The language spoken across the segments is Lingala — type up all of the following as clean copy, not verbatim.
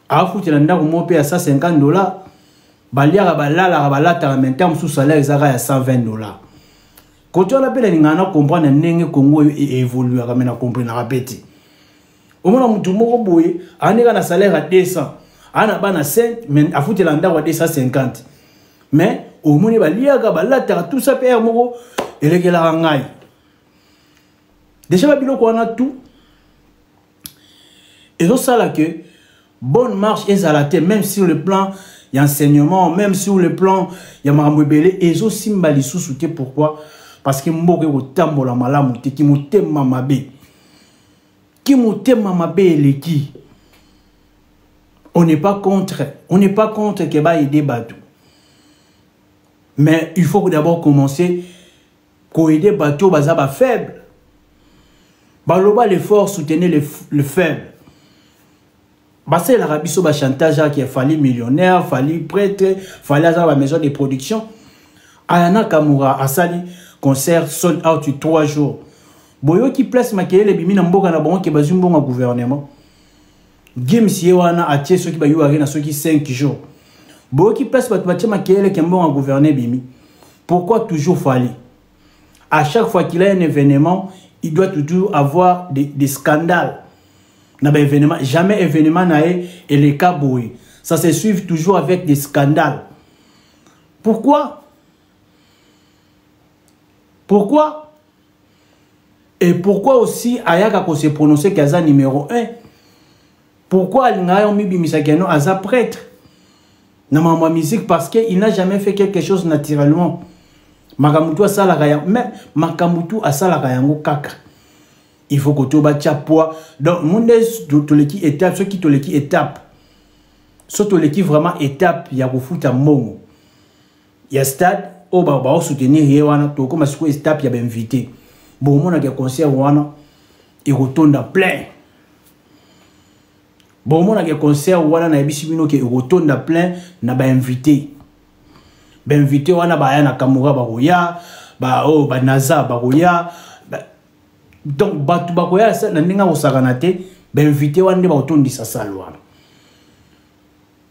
afutela ndako mo pe à $150 baliaka balala balata maintenant sous salaire ezaka ya $120 côté on appelle les ngana comprendre ndenge Congo évolue ka mena comprendre rapeti au moins mutu moko boye aneka na salaire à 200 ana bana 5 mais afutela ndako à 250 mais au moins baliaka balata tout ça père moko elekela ngai déjà babilo ko na tout et donc ça là que bonne marche et à la tête même sur le plan y enseignement même sur le plan y a marambelé et zo simbali sous-souté pourquoi parce que mboke ko tambola malamu te ki motema mabe eleki on n'est pas contre que ba aider bateau mais il faut d'abord commencer ko aider bateau baza ba faible baloba l'effort soutenir le faible. C'est l'Arabie sur le chantage qui a fallu millionnaire, fallu prêtre, fallu à la maison de production. Ayana Kamura a sali concert sold out 3 jours. Boyo qui place maquillé les bimina mboka na bon qui bazum bon gouvernement. Game si wana a tie ceux qui ba yuari na ceux qui 5 jours. Boyo qui place batu maquillé les bon gouverner bimi. Pourquoi toujours fallu? À chaque fois qu'il a un événement, il doit toujours avoir des scandales. Événement, jamais événement et les cas boués. Ça se suit toujours avec des scandales. Pourquoi? Et pourquoi aussi Ayaka ko se prononcer Kaza numéro 1? Pourquoi Alingaya Omibi Misakeno Aza prêtre? Dans ma musique parce qu'il n'a jamais fait quelque chose naturellement. Makamutu a salaraya, mais Makamutu a salarayango kaka. Il faut que tu aies poids. Donc, monde qui étape, ceux qui te qui étape. Ceux qui vraiment étape, il y a beaucoup de monde. Il y a stade, oh bah soutenir Yewana, to comme ce étape, il y a invité. Bon, mon a concert Wana, il retourne plein. Bon, mon a concert Wana na bisibino qui retourne plein, n'a pas invité. Ben invité Wana ba yana Kamura baroya, ba oh ba Naza baroya. Donc, batu bakoya na ninga osaganate, ben invité wande ba otondi sa salwa.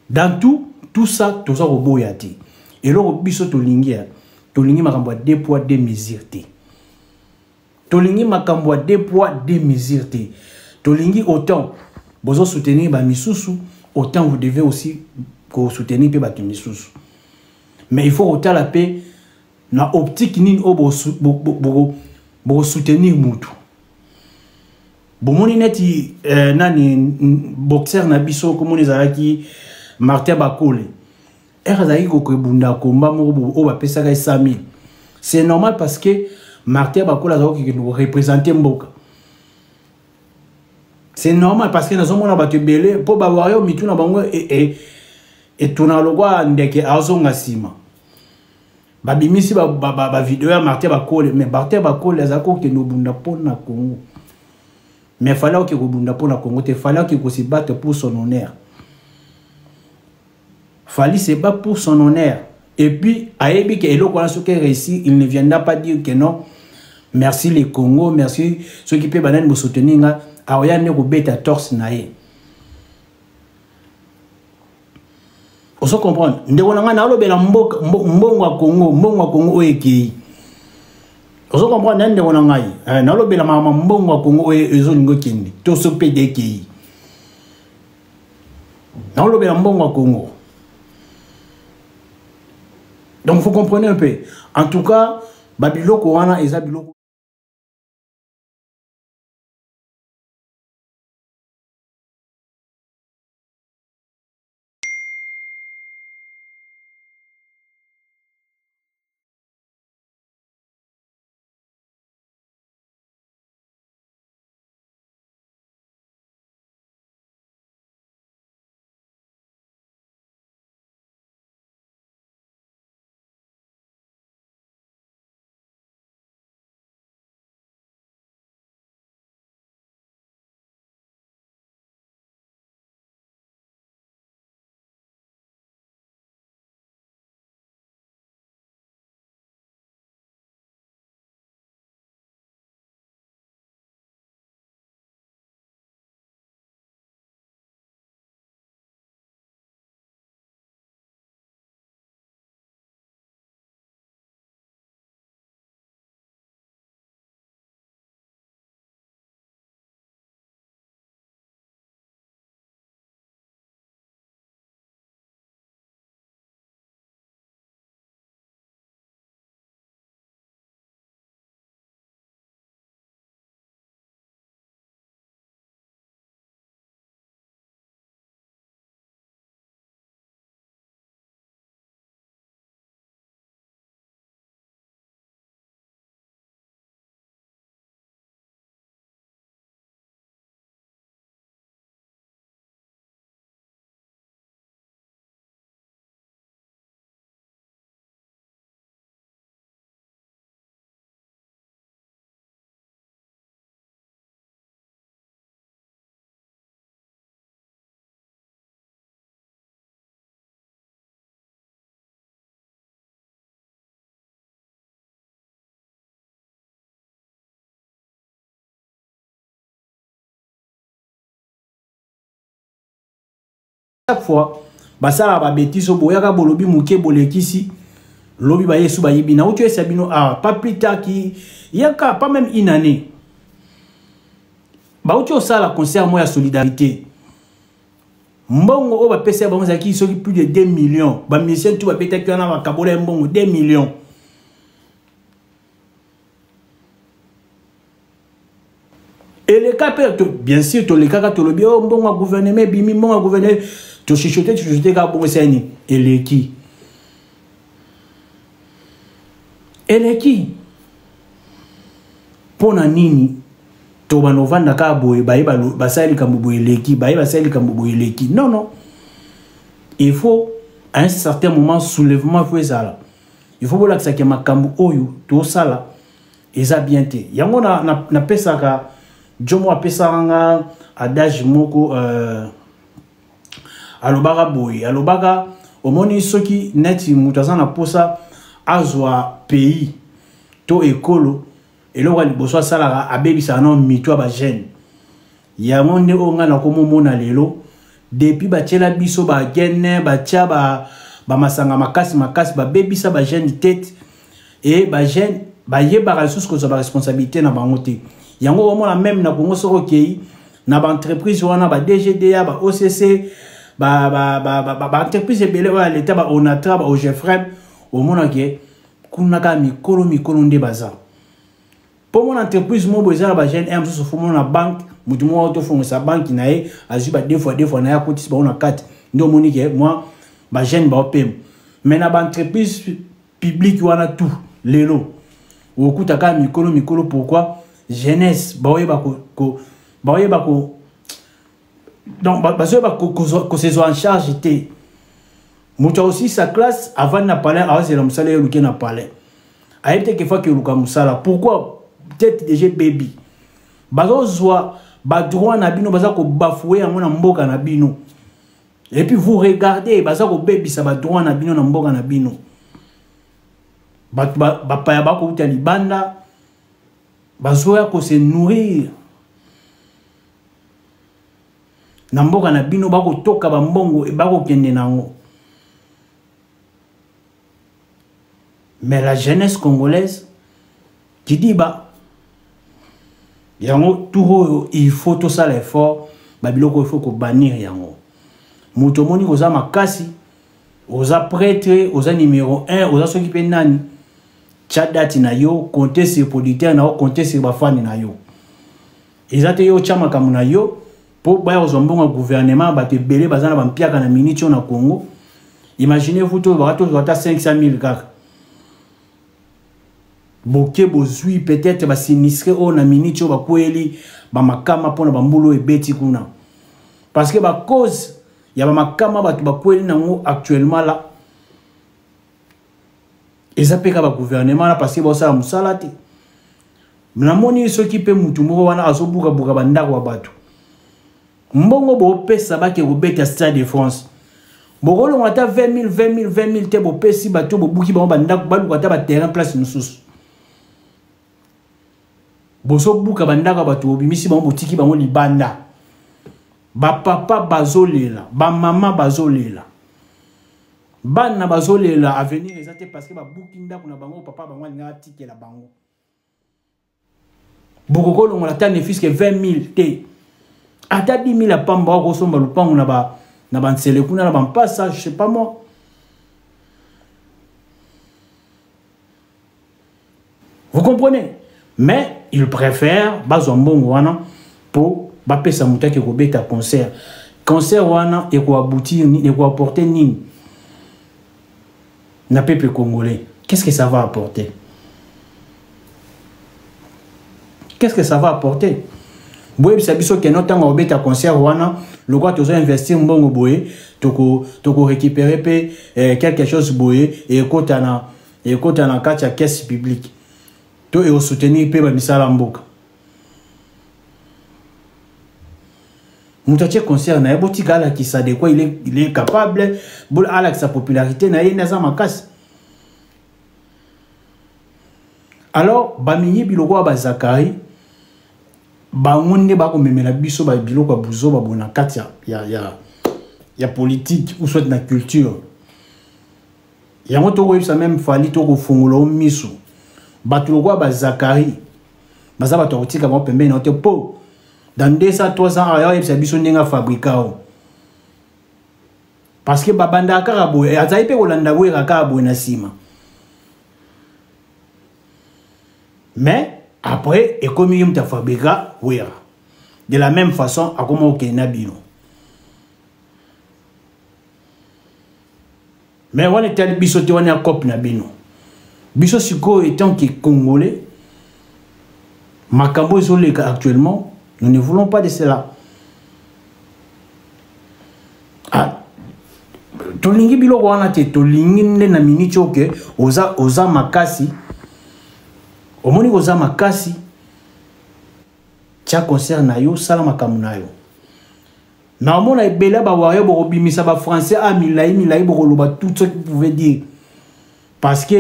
Dans tout ça au boyati. Et là, biso tolingi makambo 2 poids 2 mesures. Tolingi makambo 2 poids 2 mesures. Tolingi autant bozo soutenir ba misusu, autant vous devez aussi soutenir pe ba misusu. Mais il faut autant la paix na optique ni obo soutenir mutu. Bomoni neti nani boxeur na biso comme les alaki Martin Bakole. Erazaki ko bunda komba mo o ba pesa ka 100,000. C'est normal parce que Martin Bakole a qui nous représenter mboka. C'est normal parce que nous sommes ba tebele po ba wayo mitu na bango et tuna logwa ndeke azonga sima. Ba bimisi ba vidéo ya Martin Bakole mais Martin Bakole azako que nous bunda pona Congo. Mais il fallait qu'il rebonde pour la Congo, il fallait qu'il se batte pour son honneur. Il fallait se battre pour son honneur. Et puis, à Ebi, qui réussi, il ne viendra pas dire que non. Merci les Congo, merci ceux qui peuvent me soutenir. À Oyane, vous bête à torse naïe. On se comprend. Nous avons un Congo qui vous comprenez nde wona ngai na lobela mama mbongo Congo ezolingo kindi to so PDK na lobela mbongo Congo. Donc vous comprenez un peu. En tout cas babiloko wana ezabiloko chaque fois basala ba bêtise boyaka bolobi muke bolekisi lobi ba yesu ba yibina ou tu es sabino pas plus tard qui yaka pas même une année ba ou tu ça la concert moi ya solidarité mbongo o ba pesa ba mozaki soki plus de 2 millions ba musicien tout ba peut-être na ba kabola mbongo 2 millions. Et les cas, bien sûr, tous les cas, tu le bien, bon, gouvernement, bimi, bon, gouvernement, tu chuchotais, car bon, c'est ni. Et les qui? Et les qui? Pour nani, tu vas nous vendre ka boy, basali kamboboy leki, basali kamboboy leki. Non, non. Il faut, à un certain moment, soulèvement, il faut ça là. Il faut que ça qui ma kambo oyo, tout ça là, et ça bien té. Yango na pesa ka. Jomo apesanga adage moko alobaka boy alobaka omoni soki neti mutazana posa azwa pays to ekolo eloko liboso salaka abebisa non mitwa ba jeune ya monde onga na komomona lelo depuis ba tchela biso ba gene ba tia ba masanga makasi ba bebisa ba jeune tête et ba jeune ba yeba ressources ko ba responsabilité na bango te. Yango au moins même na Congo soko kei na ba entreprise wana ba DGDA ba OCC ba entreprise belé wa l'état ba Onatra ba OGFREM au moins que kunaka mikolo nde baza pour mon entreprise mo boza ba jeune M so fo na banque mutu mo auto fo sa banque na e azu ba deux fois na ya kotisi ba on 4 ndo monique moi ba jeune ba opem mais na ba entreprise publique wana tout lelo okutaka mikolo pourquoi jeunesse baoye bako donc bazoye bako se en charge té mutu aussi sa classe avant na parler awazela musala yo luke na parler ayete ke fa ke luka musala pourquoi peut-être déjà baby bazozwa ba droit na bino bazako bafouer yango na mboka na bino et puis vous regardez bazako baby sa ba droit na bino na mboka na bino ba paya bako uta libanda bazoya ko se nourrir na mboka na bino bako toka ba mbongo e bako kende nango. Mais la jeunesse congolaise qui dit bah yango tout il faut tout ça l'effort ba biloko il faut ko bannir yango muto moni koza makasi oza prêtre oza numéro 1 oza soki pe nani tchadati na yo compter sur producteur na yo compter sur ba fan na yo ezate yo chama kamuna yo po ba yo zombonga gouvernement ba te belé bazana ba mpiaka na minitio na Congo. Imaginez-vous tout ba to 500,000 kaka boke bozui peut-être ba sinistre o na minitio ba kweli ba makama pona ba mbulo ebeti kuna parce que ba cause ya ba makama ba ba kweli nango actuellement là ezapeka ba gouvernement là parce que ba ça musala te mnamoni soki pe mutu moko wana azobuka buka bandako wa batu mbongo bo pesa ba ke ko beta Stade de France bokolo ngata 20,000 te bo pesi bato bo buki ba bandako ba lukata ba terrain place nususu boso buka bandaka bato obimisi bango botiki bango libanda ba papa bazolela ba mama bazolela bana bazolela avenir ezate parce que ba buki ndako na bango papa bango nga tiki la bango bokoko longo la tane fils que 20,000 te ata 10,000 la pamba ko somba lupango na ba nsele kuna na ba mpasa je sais pas moi. Vous comprenez? Mais il préfère bazombongo wana pour bapesa mutaki ko beta concert wana et ko aboutir ni et ko apporter nini na peuple congolais. Qu'est-ce que ça va apporter? Qu'est-ce que ça va apporter? Boye biso ke notanga obeta concert wana le quoi tozo investir mbongo boye toko récupérer pe quelque chose boye et kota na kacha caisse publique et au soutenir pe ba misala mboka mutache concert na eboti gala qui ça de quoi il est capable bol ala sa popularité na yena za makasi. Alors ba minyi biloko ba Zakari ba ngonde ba ko memela biso ba biloko buzo ba bona katia ya ya politique ou soit na culture. Yango toko ça même fali toko fungulo misu. Batuloko ba Zakari. Baza ba totika ba pembe na te po. Dans 200 300 ailleurs ça biso ndenga fabricao. Parce que babanda karabo et azai pe kolanda wera karabo na sima. Mais après et comme il ta fabrica wera. De la même façon à comment au Kenya bino. Mais on est allé biso te on a cop na bino. Biso siko étant que congolais makambo isolé actuellement, nous ne voulons pas de cela. Ah, tolingi bilo wana te tolingi nde na minute oke oza makasi. Omoni oza makasi. Tia concert na yo sala makambo na yo. Na omona ebela ba wayo bo bimisa ba français a milai bo koloba tout ce que vous pouvez dire. Parce que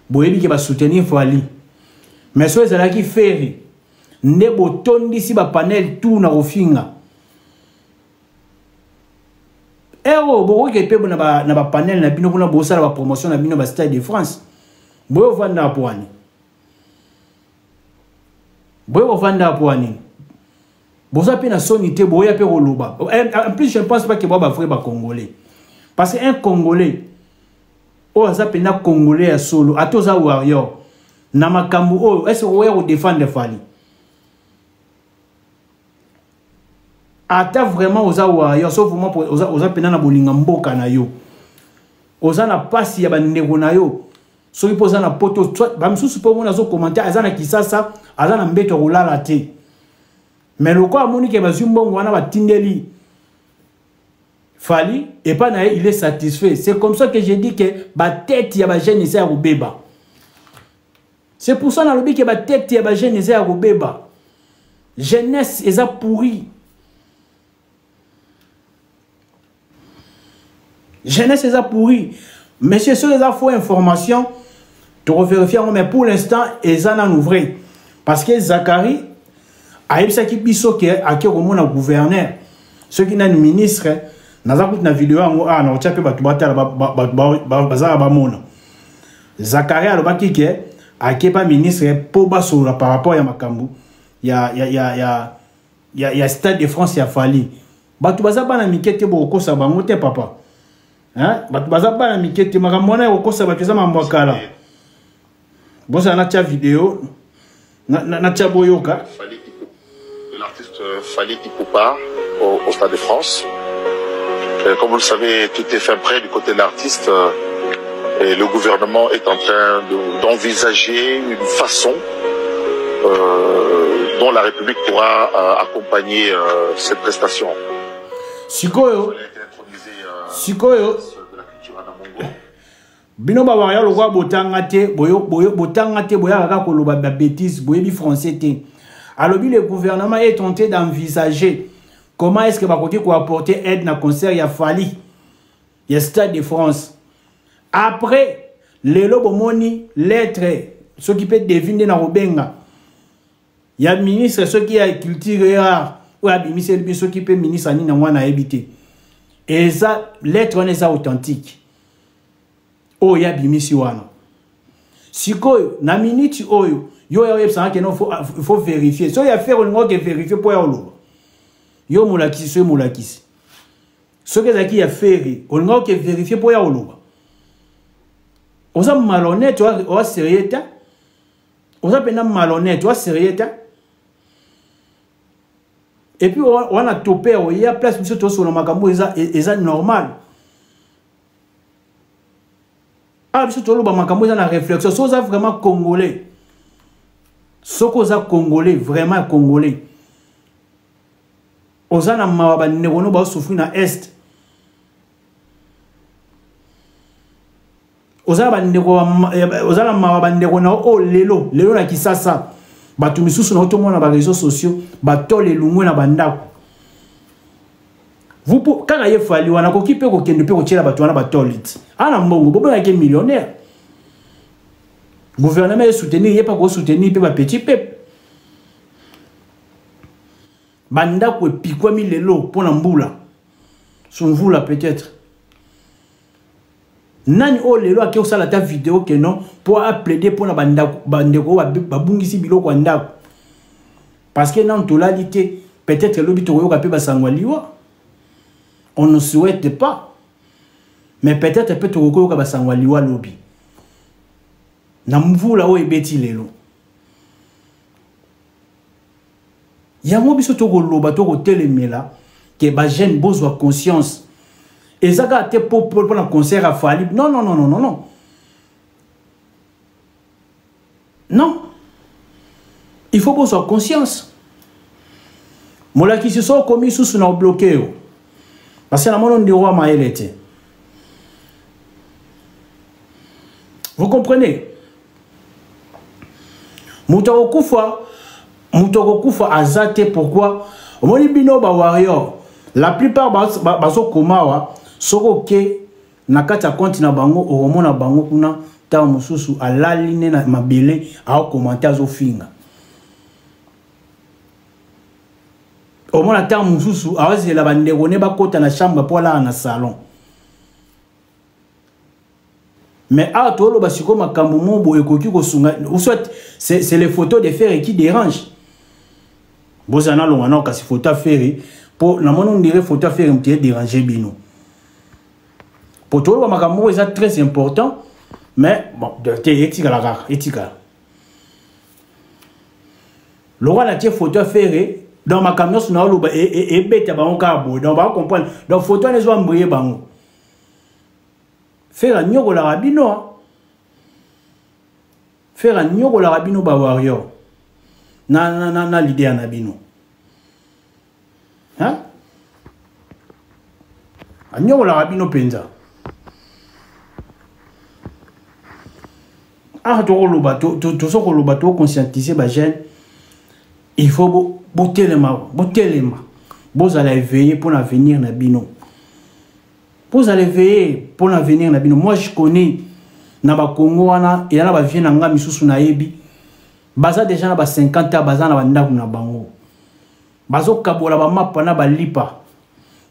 boyebi ke ba soutenir Fali. Mais so ezala ki faire nde botondi si ba panel tout na ofinga. Ero bo ke pe na ba panel na bino kuna bo sala ba promotion na bino ba Stade de France. Boyo vanda poani. Boyo vanda poani. Boza pe na sonité boya pe roloba. En plus je ne pense pas que ba frère ba congolais. Parce que un congolais o azape na congolais à solo atoza warrior. Na makambu o est-ce que défendre Fali ata vraiment oza warrior sauf vraiment pour oza pena na bolinga mboka na yo oza na pasi ya bandeko na yo soki poza na poto ba msusu po mona zo commenter azana kisasa azana mbeto kolala te mais loko amoni ke bazwi mbongo wana batindeli Fali et pas na il est satisfait. C'est comme ça que j'ai dit que ba tête ya ba jeune eza ya kobeba. C'est pour ça na lobi que ba tête ya ba jeune eza ya kobeba. Jeunesse eza pourri. Jeunesse eza pourri. Monsieur sur les infos information tu revérifier mais pour l'instant eza na ouvrir parce que Zakari a eu ça qui biso que a qui komona gouverneur ceux qui na ministre naza na vidéo yango na ochape batu batala bazala bamona Zakari alobaki ke akepa ministre po basola par rapport ya makambu ya Stade de France ya Fali batu baza bana mikete bokosa bango te papa hein batu baza bana mikete makambo na bokosa bakeza mambo kala bosa na tia vidéo na tia boyoka l'artiste Fali Ipupa au Stade de France. Comme vous le savez, tout est fait prêt du côté de l'artiste et le gouvernement est en train d'envisager une façon dont la République pourra accompagner cette prestation. Sikoyo, bino ba waya lo kwa botanga te boya kaka koloba ba bêtise boyebi français te. Alors le gouvernement est tenté d'envisager comment est-ce que va côté pour apporter aide dans le concert ya Fali ya Stade de France. Après les lobomoni lettre ceux qui peut deviner na Robenga. Il y a ministre ceux qui a culture rare ou a ministre ceux qui peut ministre ani na wana habité. Et ça lettre on est authentique. Oh ya bimisi wana. Sikoyo na minute oyo yo ya website que non faut vérifier. So ya faire on que vérifier pour ya lo. Yo mulakisi so mulakisi. Ce que zaki ya faire on nga que vérifier pour ya lo. Oza malhonnête ou sérieux ta. Oza pena malhonnête ou sérieux ta. Et puis on a topé il y a place monsieur to sur le makambo eza normal. Ah monsieur to lo ba makambo eza na réflexion so za vraiment congolais. Sokoza congolais vraiment congolais. Ozana mawaba negono ba souffrir na est. Ozana mawaba negono o lelo na kisasa. Batu misusu na otomona ba réseaux sociaux, ba tole lungwe na bandako. Vous quand aye Fali wana ko kipe ko kende pe ko tshela batu wana ba tolit. Ana mbongo bobo na ke millionnaire. Gouvernement est soutenu, il n'y a pas de soutenir les petits peuples. Banda ko pikwa mi lelo pona mbula. Sur vous là peut-être. Nani o lelo ake osala ta vidéo que non pour plaider pour na bandeko babungisi biloko ndako. Parce que non tolalité peut-être lobi to yoka pe basangwa liwa. On ne souhaite pas. Mais peut-être peut to yoka basangwa liwa lobi. Na mvula o ebeti lelo. Ya mo biso to ko loba to ko telemela que ba jeune bozwa conscience. Et ça a été pour un concert à Fali. Non, non, non, non, non, non. Non. Il faut qu'on soit conscience. Mola qui se sont commis sous son bloqué. Parce que la monnaie du roi Maël était. Vous comprenez? Moutoko Kufa azate pourquoi? Moni bino ba warrior. La plupart baso komawa. Soko ke nakata konti na bango oromona bango kuna ta mususu alaline na mabele a commenter zo finga omona ta mususu awazi la bandeko ne bakota na chambre pour la na salon mais a tolo basiko makambo mobo ekoki ko sunga ou soit c'est les photos de fer qui dérangent bozana longana kasi photo faire pour na mono ndire photo faire me déranger bino. Pour tout le monde, c'est très important. Mais bon, c'est éthique. Le roi a tiré photo ferré dans ma camion sur le et bête à mon carbo. Donc, on va comprendre. Donc, photo n'est pas mouillé. Faire un nyogo la rabino. Faire un nyogo la rabino bawario. Na l'idée à nabino. Hein? Un nyogo la rabino penza. Ah, tout le bateau conscientiser les jeunes. Il faut botter les mains. Vous allez veiller pour l'avenir Nabino. Vous allez veiller pour l'avenir Nabino. Moi, je connais Naba Congo, il y en a qui viennent en Missou Naebi. Baza déjà na 50 ans, baza na bandaku na bango. Bazo kabola ba mapa na ba lipa.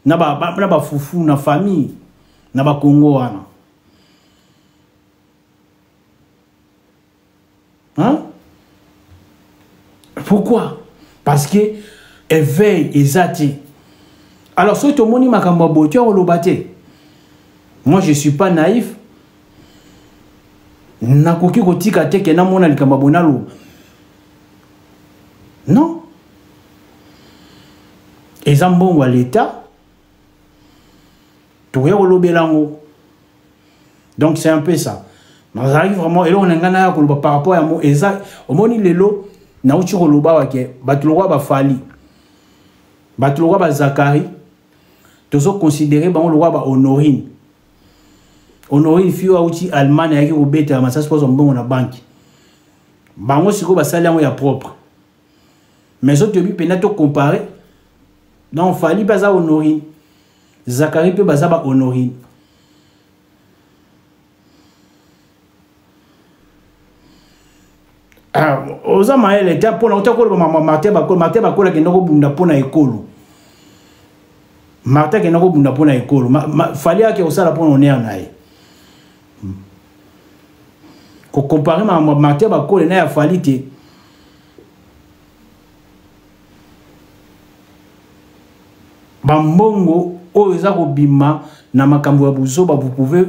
Na ba fufu na famille. Na ba Congo wana. Hein? Pourquoi? Parce que éveil exact. Alors si tout le monde m'a camboté on le battait. Moi je suis pas naïf. Na koki kotika te ke na mona likambabona lo. Non. Et zambongo à l'état. Tout est au belango. Donc c'est un peu ça. Mais j'arrive vraiment, et là on a un peu par rapport à moi, exact. Au moment où l'élo, na uchi koloba wake, batulwa ba Fali, batulwa ba Zakari, tozo considéré ba on le roi ba Honorine. Honorine fio a uchi Allemagne yaki obeta, mais ça se pose en bon na banque. Bango siko ba sali ya propre. Mais autres bi penato comparer. Donc Fali ba za Honorine, Zakari pe ba za ba Honorine. Oza mael était pour l'autre col Martin bakola qui n'oko bunda pona ekolo. Martin qui n'oko bunda pona ekolo. Fallait que osala pona on est en aïe. Ko comparer Martin bakola na ya falite. Bambongo o eza ko bima na makambo ya buzoba vous pouvez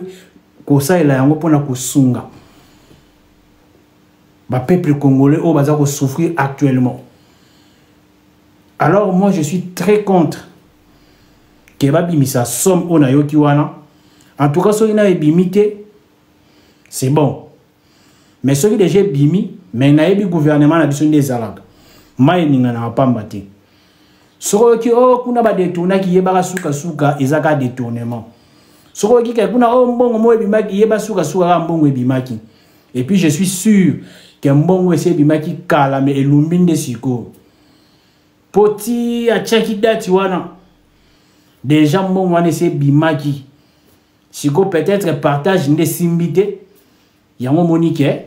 ko saela yango pona ko sunga. Le peuple congolais va souffrir actuellement. Alors moi je suis très contre que Babimisa somme on a yokiwana. En tout cas, ceux qui n'ont bimité, c'est bon. Mais ceux qui déjà bimi, mais n'ont gouvernement n'a besoin des alags. Maï n'en a pas mbatté. Ceux qui ont détourné qui est suka suka, ils ont détournement. Ceux qui ont bon mot bimaki, ils ont suka suka bon bimaki. Et puis je suis sûr que mbongo ese bimaki kala me elumbinde siko poti a chaki dati wana déjà mbongo wana ese bimaki siko peut-être partage nde simbite yango monike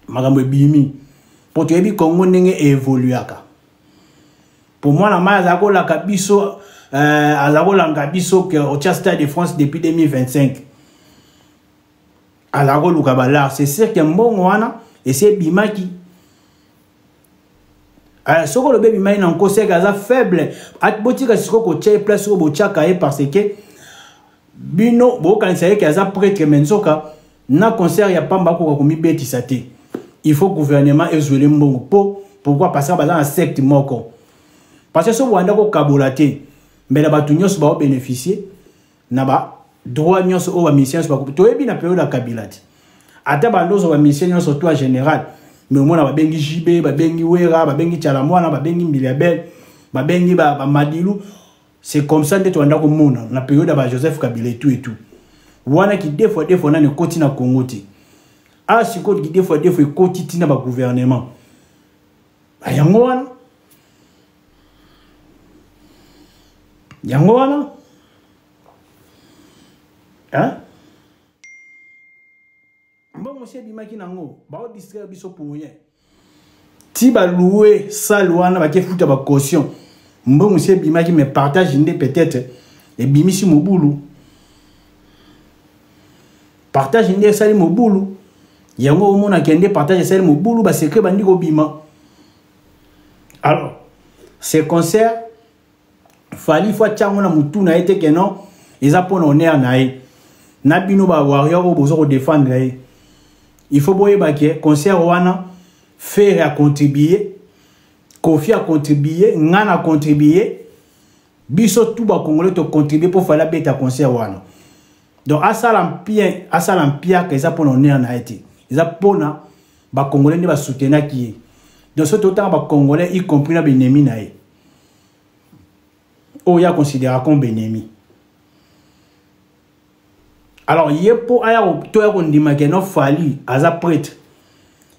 magambo bimi poto ebi Congo ndenge évoluaka pour moi la maza ko la kabiso azako langa biso que au Stade de France depuis 2025 azako luka balar c'est sûr que mbongo wana et c'est bimaki soko le bébé maina encore c'est gaza faible atbotika siko ko tche place au bochaka et parce que bino bo kan c'est que gaza prêtre menzoka na concert ya pamba ko ko mi betisa te il faut gouvernement ezwele mbongo pourquoi parce que baza un secte moko parce que so wanda ko kabulate mais la batu nyos ba bénéficier na ba droit nyos o ba mission ba to ebi na période la kabilati ata ba ndozo ba mission nyos to en général mais mona ba bengi jibe ba bengi wera ba bengi chalamwana ba bengi miliabel ba bengi ba madilu c'est comme ça ndeto wanda ko mona na période ba Joseph Kabila et tout wana ki des fois na ne koti na Congo ti a siko ki des fois koti tina ba gouvernement ayango wana yango wana hein bon monsieur bimaki nango ba distraire biso pour rien ti ba louer salle wana ba ke futa ba caution bon monsieur bimaki me partage ndé peut-être et bimisi mobulu partage ndé sali mobulu yango mona kende partage sali mobulu ba secret bandi ko bima alors ces concerts fali fois tchango na mutu na été que non ils a pour honneur nae na bino ba warrior o bozo défendre il faut boye ba ke concert wana faire à contribuer Kofi a contribué ngana a contribué biso tout ba congolais to contribuer pour faire la bête à concert wana donc à ça l'empire que ça pour honneur na été ils a pour na ba congolais ne ba soutenir qui donc ce total ba congolais y compris na benemi nae oh, il y a considéré comme ennemi. Alors, il y a pour toi qu'on dit que non fali à prêtre.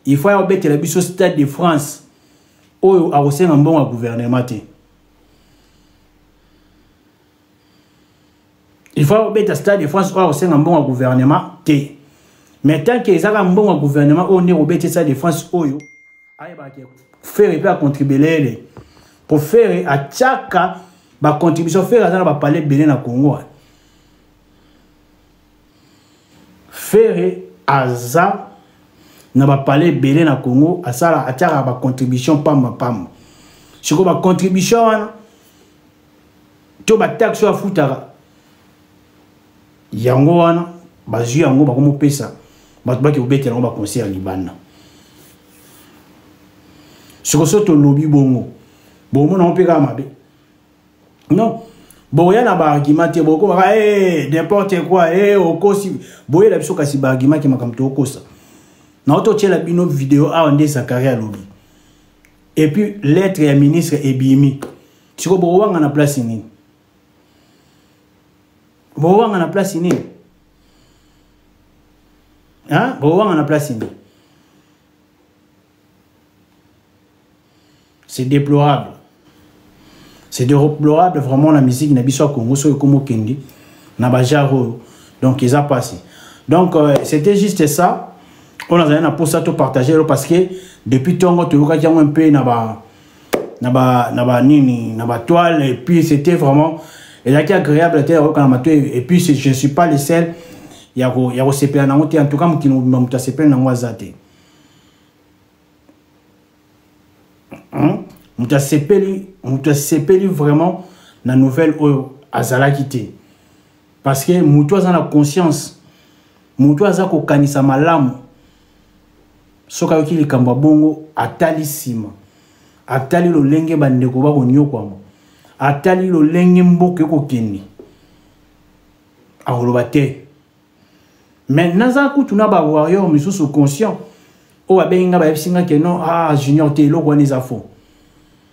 Il faut y mettre la biso Stade de France. Oh, à aussi un bon gouvernement. Il faut y mettre le Stade de France. Oh, aussi un bon gouvernement. Mais tant qu'ils ont un bon gouvernement, on est au Stade de France. Oh, faire contribuer pour faire à chaque ba contribution faire à ba parler Bénin na Congo faire aza na ba parler Bénin na Congo asala ataka ba contribution pam siko ba contribution wana to ba taxe wa futara yango wana ba ju yango ba komo pesa ba to ba ke obetela ngo ba concert libana siko soto lobby bongo bongo na opeka mabe. Non, bon, il y a un argument, n'importe quoi, au cosi, bon, il y a un argument qui m'a comme tout au cosi. N'a pas la bino vidéo à on dit sa carrière lobby. Et puis, lettre et ministre et bimi. Tu vois, bon, on a place ici. Bon, on a place ici. Hein? Bon, on a place ici. C'est déplorable. C'est déplorable vraiment la musique n'a pas Congo so comme Kendi na bajaro donc ils a passé donc c'était juste ça on a rien pour ça tout partager parce que depuis tongo tu vois qu'il y a un peu na ba toile et puis c'était vraiment et là qui agréable et puis je ne suis pas le seul il y a CPA en tout cas qui nous CPA na wazate Mouta sepeli vraiment la nouvelle azala quitté parce que moutois en a conscience moutois a ko kanisa malamu soka ki likamba bongo atali sima atali lo lenge bandeko ba ko nyokwamo atali lo lenge mboke ko keni akoloba te mais naza kutuna ba warrior misusu conscient o abenga ba singa ke non junior te lo kwani za fo.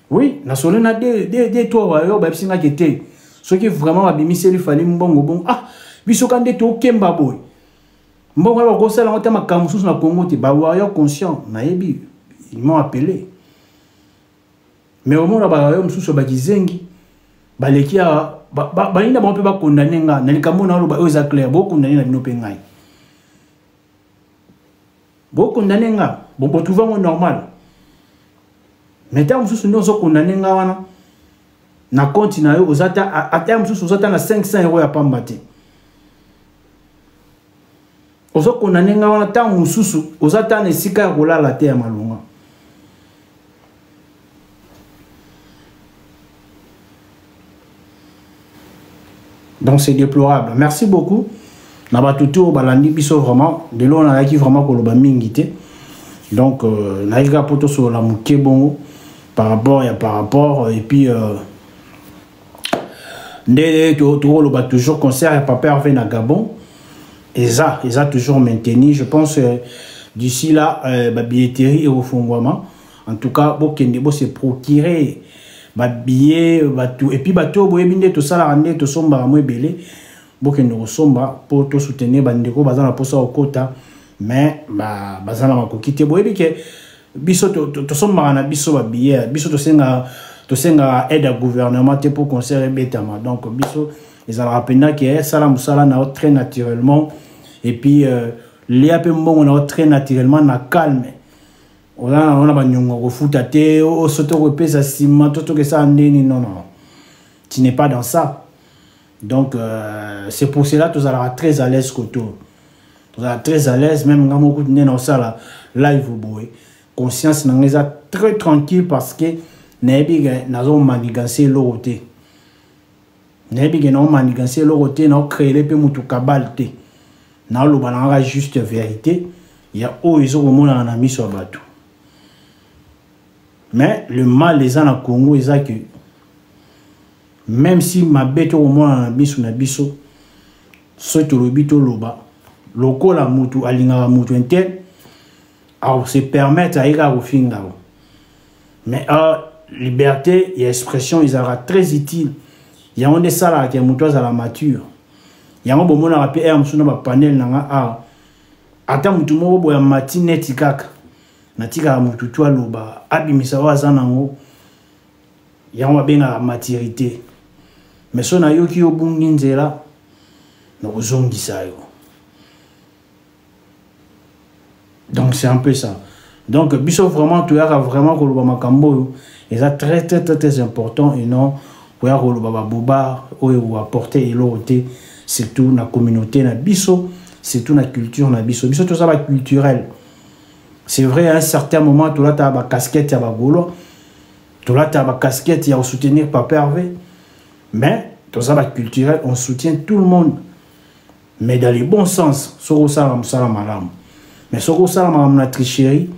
Oui, na solena des toi yo ba singa kete. Ce qui vraiment ba bimiseli fali mbongo bon biso kande to kemba boy. Mbongo ba ko sala ngota makamusu na Congo te ba warrior conscient na yebi ils m'ont appelé. Mais au moment ba yo msusu ba kizengi ba lekia ba inda ba pe ba condamner nga na likambo na lo ba oza clair bo condamner na bino pe ngai. Bo condamner nga bon trouver normal. Mais tant que nous sommes condamnés, na compte na yo ozata à terme sous ozata na 500 € ya pamba te ozo condamné nga wana ta mususu ozata na esika ya kolala te ya malonga. Donc c'est déplorable. Merci beaucoup. Nabatutu balandi biso vraiment de l'on a qui vraiment koloba mingi te. Donc naïga poto sur la muke bongo par rapport et puis toujours concert et Papa Hervé na Gabon. Et ça toujours maintenu. Je pense d'ici là la billetterie et au fondement. En tout cas, Bokendebo se procurer billet et puis bateau boyebinde tout ça la rande tout somba moi belé Bokendebo somba pour tout soutenir bandeko bazana posa au kota mais bazana makokite boyebi ke biso to somba na biso ba billet biso to senga aide à gouvernement te pour concert betama donc biso ils ont rappelé que ça musala na très naturellement et puis les peu mbongo na très naturellement na calme on a banyongo ko futa te o soto ko pesa sima toto que ça ndeni non tu n'es pas dans ça donc c'est pour cela que tu seras très à l'aise koto tu seras très à l'aise même ngamo ko ndena osala live boy conscience na ngeza très tranquille parce que nebi nazo manigancer l'oroté nebi que non manigancer l'oroté na créer pe mutu kabalte na lo bananga juste vérité il y a o ils ont mona na miso batou. Mais le mal les gens à Congo ils ont que même si ma bête au moins na biso so to lobito loba loko la mutu alinga mutu intel a se permettre à ira au finga mais liberté et expression ils sera très utile il y a on des sala qui mutu à la mature il y a un bon mona rapé msuna ba panel nanga ata mutu mo boya matineti kaka natika mutu to loba abimisa wazana ngo ya on benga maturité mais so na yoki obungi nzela na ozongisa yo donc c'est un peu ça donc biso vraiment tu as vraiment ko loba makambo et ça très important et non pour ya ko loba boba ou apporter l'autorité surtout na communauté na biso surtout na culture na biso tout ça va culturel. C'est vrai, à un certain moment, tu as ta casquette, tu as golo, tu as ta casquette, tu as soutenir Papa Hervé. Mais, tout ça va culturel, on soutient tout le monde. Mais dans le bon sens, Soro Salam Salam Malam. Mais Soro Salam Malam na tricherie,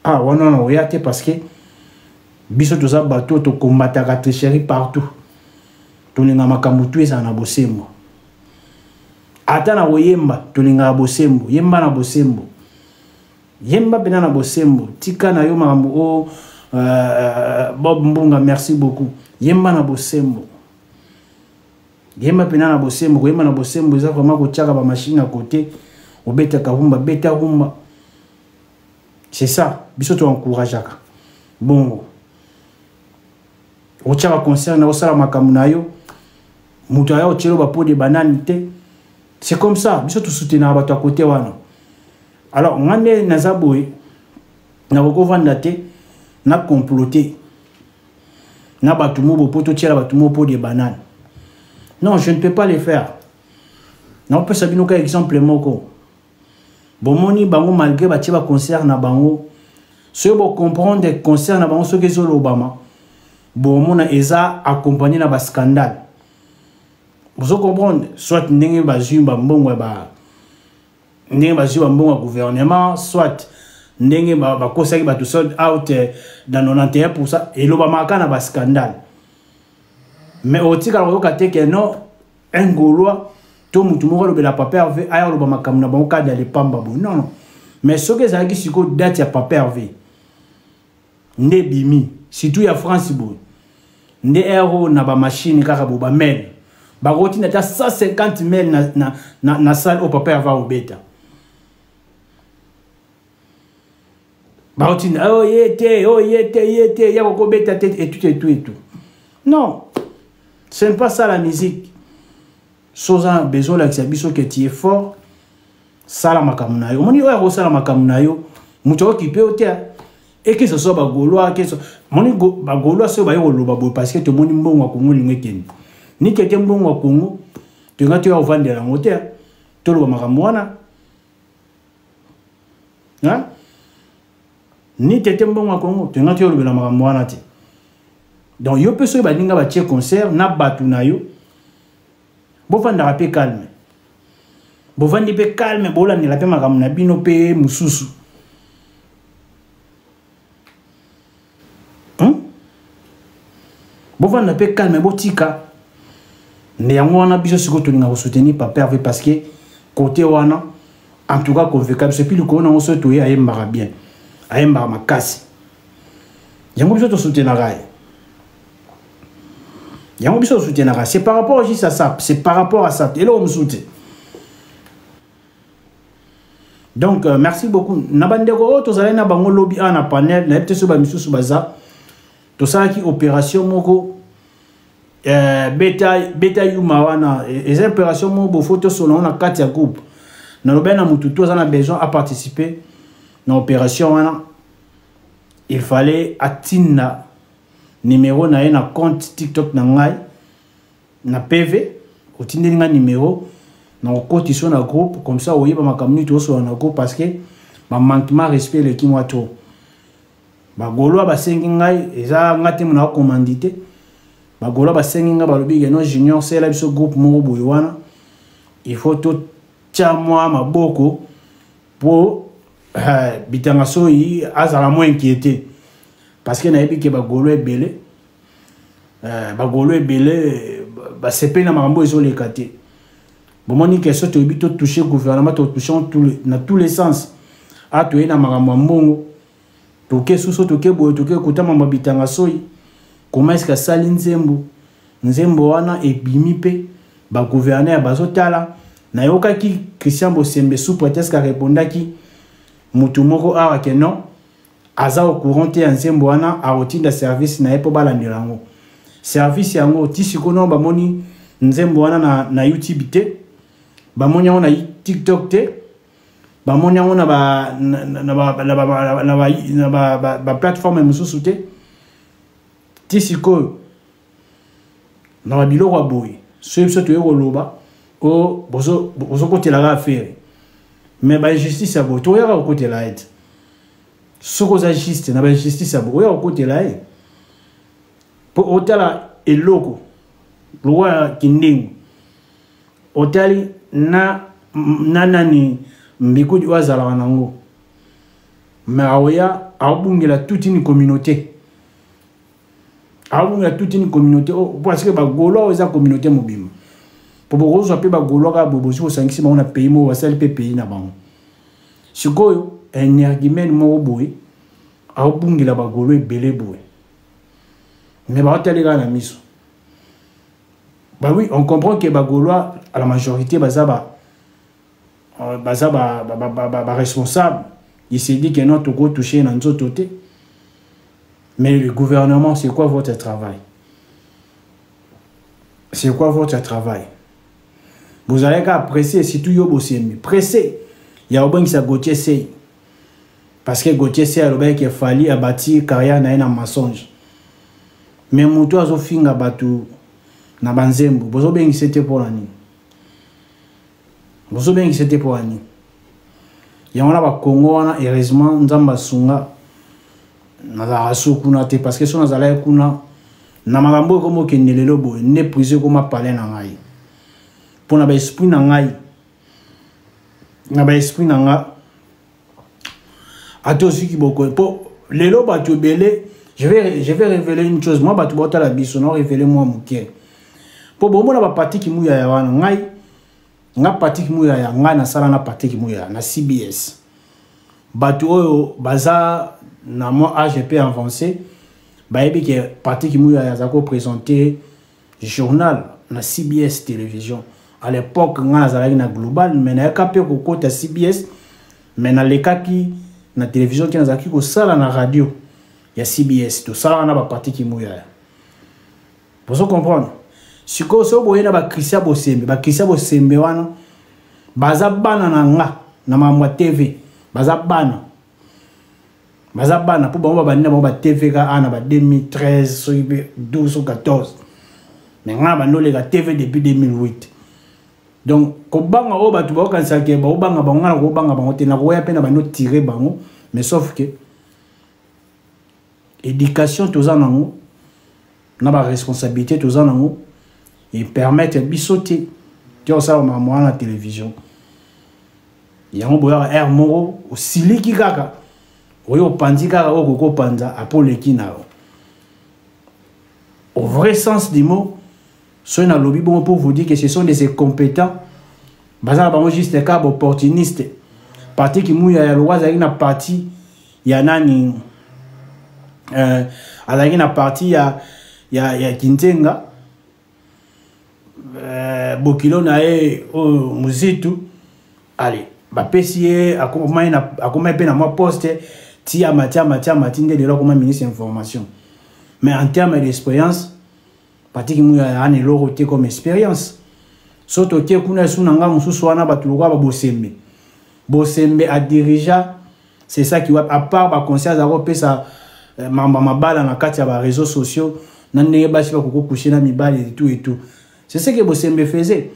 on a regardé parce que, biso tout ça bateau, tu combattes la tricherie partout. Tu n'as pas makamoutu et ça n'a bosembo. Ata na yemba, tu n'as pas bosembo, yemba na bosembo. Yemba benana bosembo tika na yo makambo o Bob Mbunga merci beaucoup yemba na bosembo yemba benana bosembo yemba na bosembo za vraiment ko tiaka ba machine à côté obeta ka humba beta humba c'est ça biso to encourageaka bon o tiaka concert na osala makambo na yo muto ya o tshelo ba po de banane te c'est comme ça biso to soutenir ba to à côté wana. Alors, on a nazaboui, na vanda te, na comploté, na batumo poto tira batumo po de bananes. Non, je ne peux pas le faire. Non, on peut savoir qu'un exemple moko. Bon moni bango malgré batia concert na bango, ceux qui comprendre des concerts na bango ceux qui sont l'Obama. Bon mona eza accompagné na ba scandale. Vous comprenez soit ndenge bazumba mbongo ba ndenge bazui bambongo gouvernement soit ndenge bakosaki bato sold out dans 91% et lobamaka na ba scandale mais otika lokoka te ke non un Gaulois to mutu moko lobela Papa Hervé aya lobamaka na bango kada le pamba bo non mais soki ezalaki siko date ya Papa Hervé nde bimi surtout ya France bo nde ero na ba machine kaka bo ba mail bakoti na ta 150 mail na salle au Papa Hervé obeta. Oh yete, yako beta tête et tout. Non, ce n'est pas ça la musique. Soza besoin la biso que tu es fort. Sala makamunayo. Moni oya ko sala makamunayo. Muto ki pe otea. et que ce soit bagolois que ce moni bagolois so ba yo loba bo parce que to moni mbongo wa Congo lingekeni ni kete mbongo wa Congo to ngati ya vendre la moteur to lo makambo wana hein ni tete mbongo wa Congo to ngati yo lo la makambo wana ti donc yo peso ba ninga ba tie concert na batu na yo bo fanda rapé calme bo vandi pe calme bo la ni la pe makambo na bino pe mususu bon on peut calmer botika néanmoins on a besoin de soutenir soutenir papa parce que côté wana en tout cas convaincable c'est plus le qu'on on se toyer à embarra bien à embarra makasi yango besoin de soutenir la yango besoin de soutenir la c'est par rapport juste à ça c'est par rapport à ça et là on me soutient donc merci beaucoup nabandeko to zala na bango lobby na panel na peut-être ba misusu baza to ça qui opération moko beta yuma wana les opérations moko photo solo on a 4 groupe na lobena mutu to a besoin à participer dans opération wana il fallait atina numéro na compte TikTok na ngai na PV otindeli nga numéro na cotisation na groupe comme ça oyeba makamni to so na groupe parce que ba manquement respect le kimwa to bagolo basengi ngai eza ngate mona commandité bagolo basengi nga balobi no junior c'est la biso groupe moko boy wana il faut to chamwa maboko pour bitanga soyi azala moins inquiété parce que na yebi ke bagolo ebele ba sepe na makambo ezo lekate bomoni que so to bito toucher gouvernement to toucher dans tous les sens a to na makambo mbongo toke suso toke boyo toke kutama mabitanga soyi comment est-ce que sali nzembo wana ebimi pe ba gouverneur bazotala na yoka ki Christian Bosembe sous prétexte ka répondaki mutu moko awa ke non aza au courant te nzembo wana a otinda service na epo balandelango service yango tisikono bamoni nzembo wana na YouTube te bamoni wana TikTok te bamoni wana ba plateforme mususu te tisiko na babilo kwa boy so to yeko loba o bozo côté la affaire mais ba justice ya boy to yaka côté la aide soko za justice na ba justice ya boy yaka côté la aide pour otala eloko loi kindingu otali na nani mbikudi wazala wanango mais aoya abungela toute une communauté parce que bagolo eza communauté mobima pour bozo pe bagolo ka bobosi ko sangisi ba on a pays mo wasali pe pays na bango sikoyo energimen mo boy abungela bagolo ebele boy mais ba otali ka na miso bah oui on comprend que bagolo à la majorité bazaba responsable il s'est dit que non tout go toucher dans notre côté mais le gouvernement c'est quoi votre travail vous allez qu'à presser si tout yo bossemi presser il y a au ça Gauthier Sey parce que Gauthier Sey a le qu'il fallait abattre carrière na mensonge mais muto azo finga batu na banzembo bozo bengi c'était pour l'année il y a ba Congo wana heureusement nzamba sunga na la kuna te parce que son azala kuna na makambo comme ke nelelo bo ne prise comme parler na ngai pour na ba esprit na ngai ato ki boko po lelo ba to belé je vais révéler une chose moi ba to bota la biso non révéler moi mukie po bomo na ba parti ki muya ya wana ngai nga parti ki muya ya ngai na sala na parti ki muya na CBS batu oyo baza na moi AGP avancé baebi que parti ki muya ya zako présenter journal na CBS télévision à l'époque nga nazalaki na global mais na kapé ko kota CBS mais na lekaki na télévision ki nazalaki ko sala na radio ya CBS to sala na ba parti ki muya pour se comprendre siko so boyena ba Christian Bosembe wana baza bana na nga na mamwa TV baza bana baza bana pour bango bana bango ba TV ka ana ba 2013 12 ou 14 mais nga bano le TV depuis 2008 donc ko banga o batu ba kanisa ke ba banga bango na ko banga bango te na ko ya pena bano tirer bango mais sauf que éducation tous en nango na ba responsabilité tous en nango et permettre bisoter tu ça maman à la télévision yango boya air moro o siliki kaka oyo pandi kaka o koko panza apole kinao au vrai sens du mot soit na lobby bon pour vous dire que ce sont des incompétents bazar bango juste cas opportuniste parti qui mouya ya loi za na parti ya nani alaki na parti ya Kintenga bokilo na e o muzitu allez ba pesier akoma pe na moi poste tia matia matinde de là comme ministre information mais en termes d'expérience parti qui mouya ane loroté comme expérience soto ke kuna sunanga mususu wana batuluka ba bosembe a dirigeant c'est ça qui va à part ba conscience avoir pesa mamba mabala na kati ya ba réseaux sociaux nandenge bashi ba koko coucher na mibali et tout c'est ce que bosembe faisait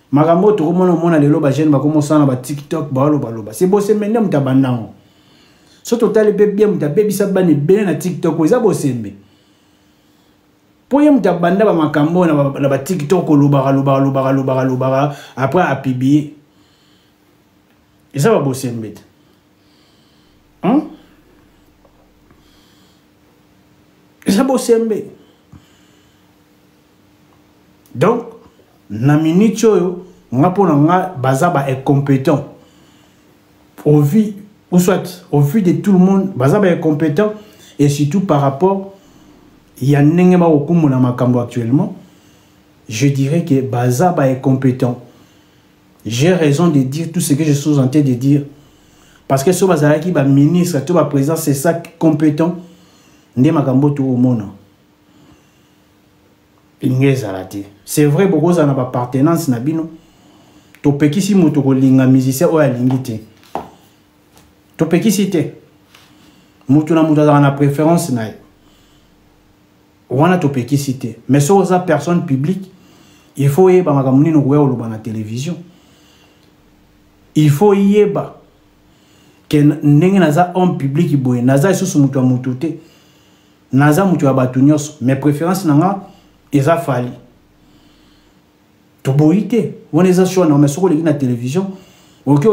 makambo to komona mona lelo ba jeune ba commencer na ba TikTok ba loba c'est bosembe ndem tabanango so total be bien mutabebisa bani bene na TikTok oza bosembe pour yem tabanda ba makambo na ba TikTok loba après à publier et ça va bosembe hein et ça bosembe donc na minute yo nga pona nga bazaba est compétent au vu ou soit au vu de tout le monde bazaba est compétent et surtout par rapport il y a n'engema okumu na makambo actuellement je dirais que bazaba est compétent j'ai raison de dire tout ce que je suis en train de dire parce que ce bazala qui ba ministre tout ba président c'est ça compétent ndé makambo tout au monde. C'est vrai, beaucoup de appartenance na bino. To pekisi moto ko linga musicien o ya lingite. To pekisi te. Moto na moto na préférence na. Wana to pekisi te. Mais sur ça personne publique, il faut yeba makamuni no ko na télévision. Il faut yeba que ndenge naza homme public boye naza susu moto a moto te. Naza moto ya batu nyos, mes préférences nanga eza fali. To boite, on les a choisi, mais sur la télévision, ok,